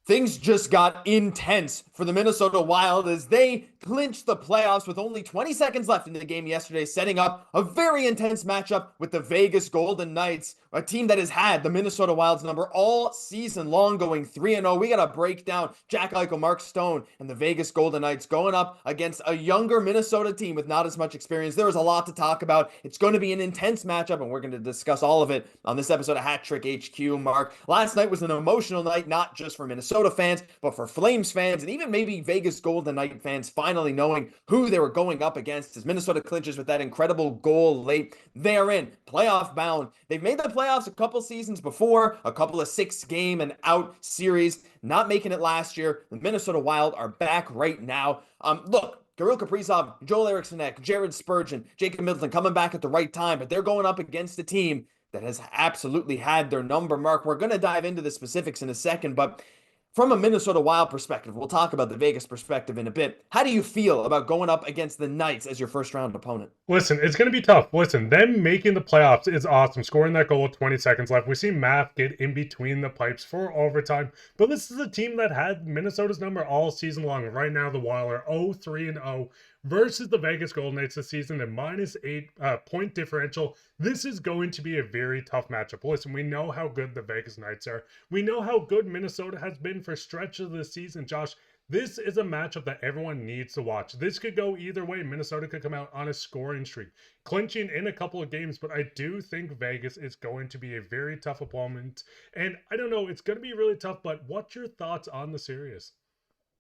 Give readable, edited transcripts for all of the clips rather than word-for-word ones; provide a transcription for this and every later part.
Things just got intense for the Minnesota Wild as they clinched the playoffs with only 20 seconds left in the game yesterday, setting up a very intense matchup with the Vegas Golden Knights, a team that has had the Minnesota Wild's number all season long, going 3-0. We got to break down Jack Eichel, Mark Stone, and the Vegas Golden Knights going up against a younger Minnesota team with not as much experience. There is a lot to talk about. It's going to be an intense matchup, and we're going to discuss all of it on this episode of Hat Trick HQ. Mark, last night was an emotional night, not just for Minnesota fans, but for Flames fans and even maybe Vegas Golden Knight fans finally knowing who they were going up against as Minnesota clinches with that incredible goal late. They're in, playoff bound. They've made the playoffs a couple seasons before, a couple of 6-game and out series, not making it last year. The Minnesota Wild are back right now. Look, Kirill Kaprizov, Joel Eriksson, Jared Spurgeon, Jacob Middleton coming back at the right time, but they're going up against a team that has absolutely had their number. Mark, we're going to dive into the specifics in a second, but from a Minnesota Wild perspective, we'll talk about the Vegas perspective in a bit. How do you feel about going up against the Knights as your first round opponent? Listen, it's going to be tough. Listen, them making the playoffs is awesome. Scoring that goal with 20 seconds left. We see Math get in between the pipes for overtime. But this is a team that had Minnesota's number all season long. Right now, the Wild are 0-3-0 versus the Vegas Golden Knights this season at -8 point differential. This is going to be a very tough matchup. Listen, we know how good the Vegas Knights are. We know how good Minnesota has been for stretches of the season, Josh. This is a matchup that everyone needs to watch. This could go either way. Minnesota could come out on a scoring streak, clinching in a couple of games, but I do think Vegas is going to be a very tough opponent. And I don't know, it's going to be really tough, but what's your thoughts on the series?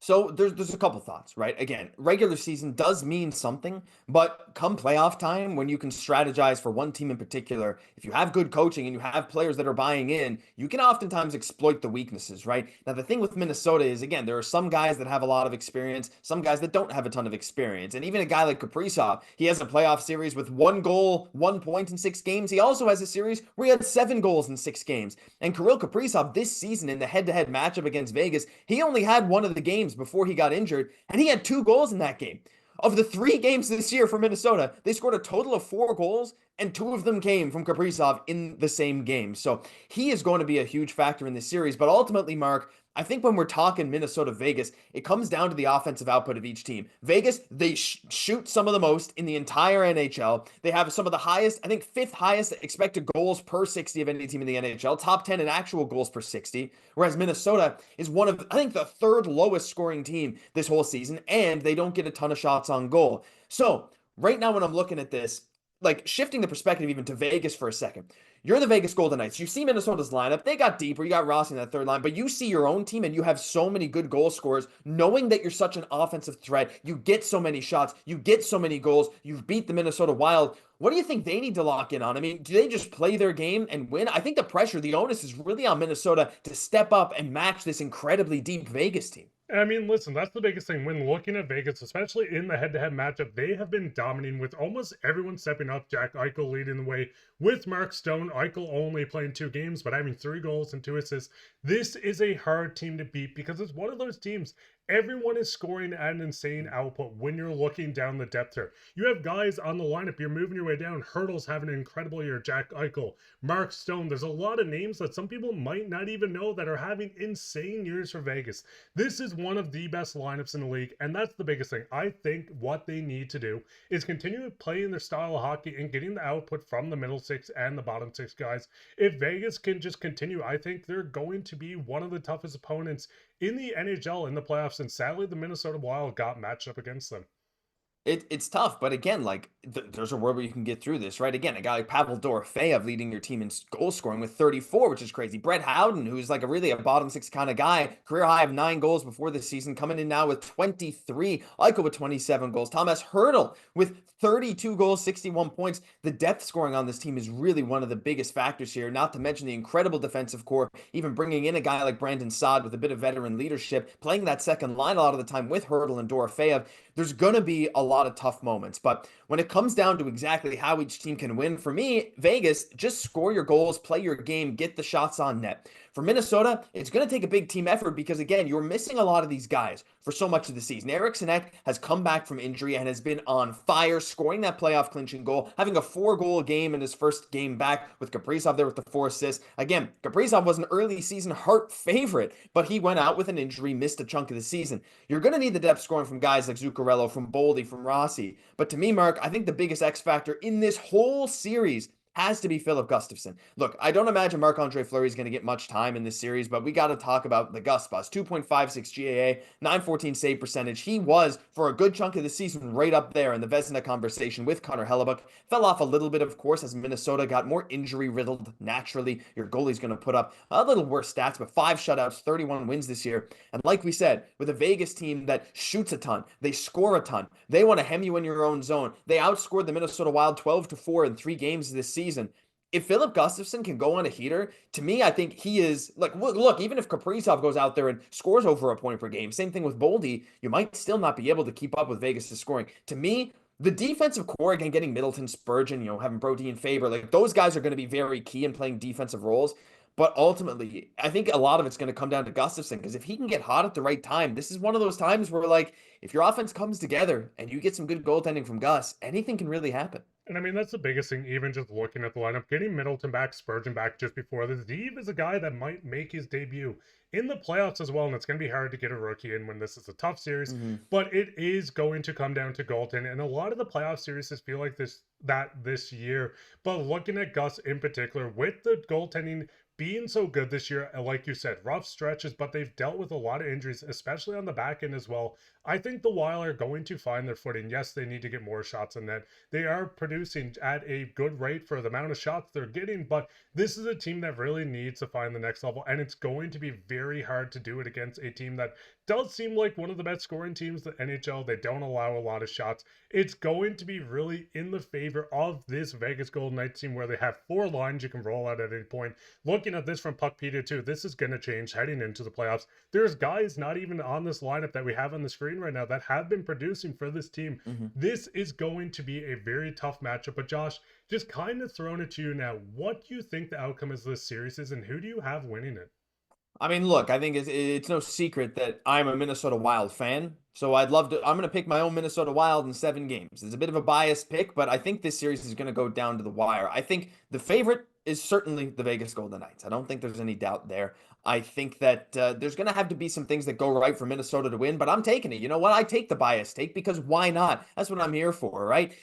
So there's a couple thoughts, right? Again, regular season does mean something, but come playoff time, when you can strategize for one team in particular, if you have good coaching and you have players that are buying in, you can oftentimes exploit the weaknesses, right? Now, the thing with Minnesota is, again, there are some guys that have a lot of experience, some guys that don't have a ton of experience. And even a guy like Kaprizov, he has a playoff series with 1 goal, 1 point in 6 games. He also has a series where he had 7 goals in 6 games. And Kirill Kaprizov this season in the head-to-head matchup against Vegas, he only had one of the games before he got injured, and he had 2 goals in that game. Of the 3 games this year for Minnesota, they scored a total of 4 goals, and 2 of them came from Kaprizov in the same game. So he is going to be a huge factor in this series. But ultimately, Mark, I think when we're talking Minnesota Vegas, it comes down to the offensive output of each team. Vegas, they shoot some of the most in the entire NHL. They have some of the highest, I think fifth highest expected goals per 60 of any team in the NHL, top 10 in actual goals per 60. Whereas Minnesota is one of, I think, the third lowest scoring team this whole season, and they don't get a ton of shots on goal. So right now, when I'm looking at this, like shifting the perspective even to Vegas for a second. You're the Vegas Golden Knights. You see Minnesota's lineup. They got deeper. You got Rossi in that third line, but you see your own team and you have so many good goal scorers, knowing that you're such an offensive threat. You get so many shots. You get so many goals. You've beat the Minnesota Wild. What do you think they need to lock in on? I mean, do they just play their game and win? I think the pressure, the onus is really on Minnesota to step up and match this incredibly deep Vegas team. I mean, listen, that's the biggest thing. When looking at Vegas, especially in the head-to-head matchup, they have been dominating with almost everyone stepping up. Jack Eichel leading the way with Mark Stone. Eichel only playing 2 games, but having 3 goals and 2 assists. This is a hard team to beat because it's one of those teams. Everyone is scoring at an insane output when you're looking down the depth here. You have guys on the lineup. You're moving your way down. Hertl's having an incredible year. Jack Eichel, Mark Stone. There's a lot of names that some people might not even know that are having insane years for Vegas. This is one of the best lineups in the league, and that's the biggest thing. I think what they need to do is continue playing their style of hockey and getting the output from the middle six and the bottom six guys. If Vegas can just continue, I think they're going to be one of the toughest opponents in the NHL in the playoffs, and sadly the Minnesota Wild got matched up against them. It's tough, but again, like there's a world where you can get through this, right? Again, a guy like Pavel Dorofeyev leading your team in goal scoring with 34, which is crazy. Brett Howden, who's like a really a bottom six kind of guy, career high of 9 goals before this season, coming in now with 23. Eichel with 27 goals. Tomáš Hertl with 32 goals, 61 points. The depth scoring on this team is really one of the biggest factors here, not to mention the incredible defensive core, even bringing in a guy like Brandon Saad with a bit of veteran leadership, playing that second line a lot of the time with Hertl and Dorofeyev. There's going to be a lot of tough moments. But when it comes down to exactly how each team can win, for me, Vegas, just score your goals, play your game, get the shots on net. For Minnesota, it's going to take a big team effort because, again, you're missing a lot of these guys for so much of the season. Eriksson has come back from injury and has been on fire, scoring that playoff clinching goal, having a 4-goal game in his first game back with Kaprizov there with the 4 assists. Again, Kaprizov was an early season Hart favorite, but he went out with an injury, missed a chunk of the season. You're going to need the depth scoring from guys like Zuccarello, from Boldy, from Rossi. But to me, Mark, I think the biggest X factor in this whole series has to be Filip Gustavsson. Look, I don't imagine Marc-André Fleury is going to get much time in this series, but we got to talk about the Gus bus. 2.56 GAA, 914 save percentage. He was, for a good chunk of the season, right up there in the Vezina conversation with Connor Hellebuyck. Fell off a little bit, of course, as Minnesota got more injury-riddled naturally. Your goalie's going to put up a little worse stats, but 5 shutouts, 31 wins this year. And like we said, with a Vegas team that shoots a ton, they score a ton, they want to hem you in your own zone. They outscored the Minnesota Wild 12-4 in 3 games this season. If Filip Gustavsson can go on a heater, to me, I think he is, like, look, even if Kaprizov goes out there and scores over a point per game, same thing with Boldy, you might still not be able to keep up with Vegas' scoring. To me, the defensive core, again, getting Middleton, Spurgeon, having Brody and Faber, like, those guys are going to be very key in playing defensive roles. But ultimately, I think a lot of it's going to come down to Gustavsson, because if he can get hot at the right time, this is one of those times where, like, if your offense comes together and you get some good goaltending from Gus, anything can really happen. And I mean, that's the biggest thing, even just looking at the lineup. Getting Middleton back, Spurgeon back just before this. Steve is a guy that might make his debut in the playoffs as well, and it's going to be hard to get a rookie in when this is a tough series. But it is going to come down to goaltending, and a lot of the playoff series feel like this year. But looking at Gus in particular, with the goaltending being so good this year, like you said, rough stretches, but they've dealt with a lot of injuries, especially on the back end as well. I think the Wild are going to find their footing. Yes, they need to get more shots in net. They are producing at a good rate for the amount of shots they're getting, but this is a team that really needs to find the next level, and it's going to be very hard to do it against a team that does seem like one of the best scoring teams in the NHL. They don't allow a lot of shots. It's going to be really in the favor of this Vegas Golden Knights team, where they have 4 lines you can roll out at any point. Looking at this from Puckpedia too, this is going to change heading into the playoffs. There's guys not even on this lineup that we have on the screen right now that have been producing for this team. This is going to be a very tough matchup. But Josh, just kind of throwing it to you now, what do you think the outcome of this series is, and who do you have winning it? I mean, look, I think it's no secret that I'm a Minnesota Wild fan. So I'm going to pick my own Minnesota Wild in 7 games. It's a bit of a biased pick, but I think this series is going to go down to the wire. I think the favorite is certainly the Vegas Golden Knights. I don't think there's any doubt there. I think that there's going to have to be some things that go right for Minnesota to win, but I'm taking it. You know what? I take the biased take, because why not? That's what I'm here for, right?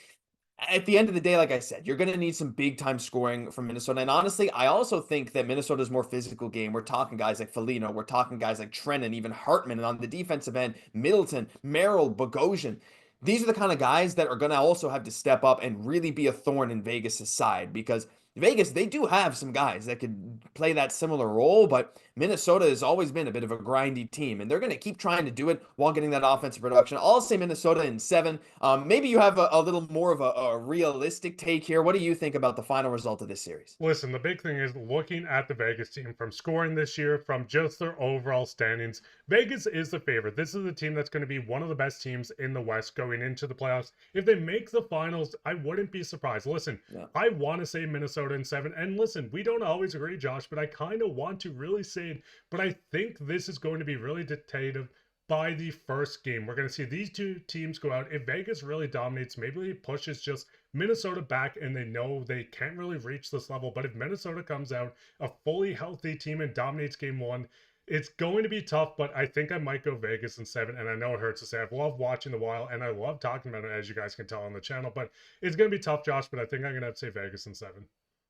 At the end of the day, like I said, you're going to need some big time scoring from Minnesota. And honestly, I also think that Minnesota's more physical game. We're talking guys like Foligno. We're talking guys like Trennan, even Hartman. And on the defensive end, Middleton, Merrill, Bogosian. These are the kind of guys that are going to also have to step up and really be a thorn in Vegas' side, because Vegas, they do have some guys that could play that similar role, but Minnesota has always been a bit of a grindy team, and they're going to keep trying to do it while getting that offensive production. I'll say Minnesota in 7. Maybe you have a little more of a realistic take here. What do you think about the final result of this series? Listen, the big thing is looking at the Vegas team from scoring this year, from just their overall standings. Vegas is the favorite. This is a team that's going to be one of the best teams in the West going into the playoffs. If they make the finals, I wouldn't be surprised. Listen, I want to say Minnesota in 7. And listen, we don't always agree, Josh, but I kind of want to really say it. But I think this is going to be really dictated by the first game. We're going to see these 2 teams go out. If Vegas really dominates, maybe it pushes just Minnesota back and they know they can't really reach this level. But if Minnesota comes out a fully healthy team and dominates game 1, it's going to be tough, but I think I might go Vegas in 7, and I know it hurts to say. I've loved watching the Wild, and I love talking about it, as you guys can tell on the channel, but it's going to be tough, Josh, but I think I'm going to have to say Vegas in 7.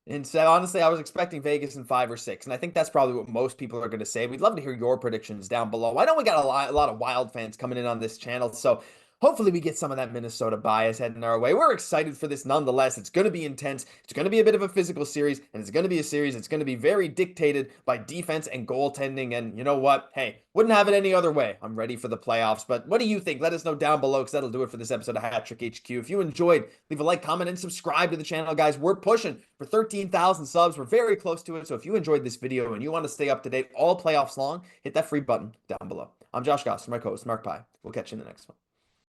And so, honestly, I was expecting Vegas in 5 or 6, and I think that's probably what most people are going to say. We'd love to hear your predictions down below. I know we got a lot of Wild fans coming in on this channel, so hopefully we get some of that Minnesota bias heading our way. We're excited for this nonetheless. It's going to be intense. It's going to be a bit of a physical series, and it's going to be a series that's going to be very dictated by defense and goaltending. And you know what? Hey, wouldn't have it any other way. I'm ready for the playoffs. But what do you think? Let us know down below, because that'll do it for this episode of Hat Trick HQ. If you enjoyed, leave a like, comment, and subscribe to the channel, guys. We're pushing for 13,000 subs. We're very close to it. So if you enjoyed this video and you want to stay up to date all playoffs long, hit that free button down below. I'm Josh Gosse, my co-host, Mark Pye. We'll catch you in the next one.